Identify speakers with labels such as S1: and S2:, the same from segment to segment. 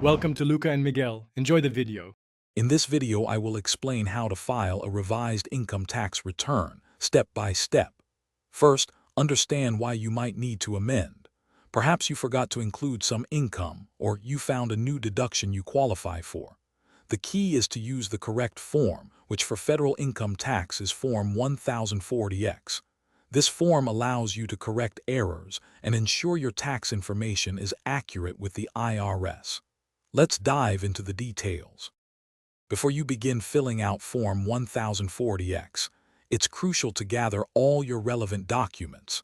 S1: Welcome to Luca and Miguel. Enjoy the video.
S2: In this video, I will explain how to file a revised income tax return, step by step. First, understand why you might need to amend. Perhaps you forgot to include some income, or you found a new deduction you qualify for. The key is to use the correct form, which for federal income tax is Form 1040X. This form allows you to correct errors and ensure your tax information is accurate with the IRS. Let's dive into the details. Before you begin filling out Form 1040X, it's crucial to gather all your relevant documents.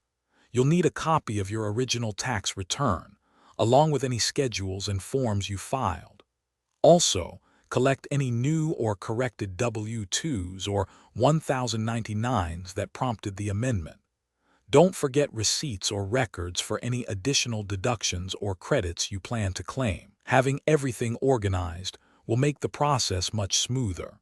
S2: You'll need a copy of your original tax return, along with any schedules and forms you filed. Also, collect any new or corrected W-2s or 1099s that prompted the amendment. Don't forget receipts or records for any additional deductions or credits you plan to claim. Having everything organized will make the process much smoother.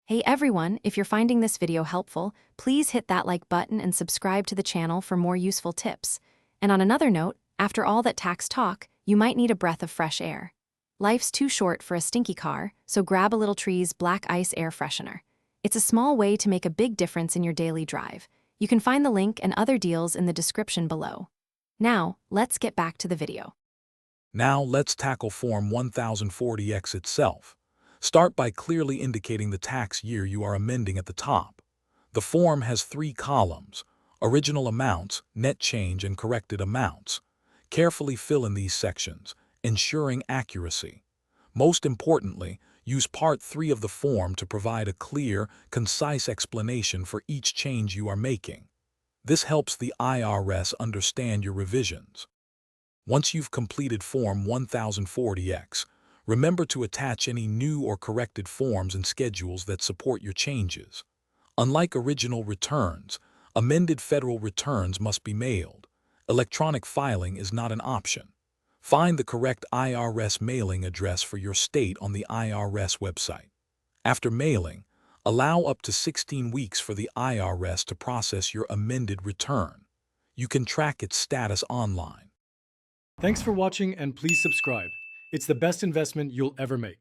S3: Hey everyone, if you're finding this video helpful, please hit that like button and subscribe to the channel for more useful tips. And on another note, after all that tax talk, you might need a breath of fresh air. Life's too short for a stinky car, so grab a Little Tree's Black Ice Air Freshener. It's a small way to make a big difference in your daily drive. You can find the link and other deals in the description below. Now, let's get back to the video.
S2: Now let's tackle Form 1040X itself. Start by clearly indicating the tax year you are amending at the top. The form has 3 columns: original amounts, net change, and corrected amounts. Carefully fill in these sections, ensuring accuracy. Most importantly, use Part 3 of the form to provide a clear, concise explanation for each change you are making. This helps the IRS understand your revisions. Once you've completed Form 1040X, remember to attach any new or corrected forms and schedules that support your changes. Unlike original returns, amended federal returns must be mailed. Electronic filing is not an option. Find the correct IRS mailing address for your state on the IRS website. After mailing, allow up to 16 weeks for the IRS to process your amended return. You can track its status online.
S1: Thanks for watching and please subscribe. It's the best investment you'll ever make.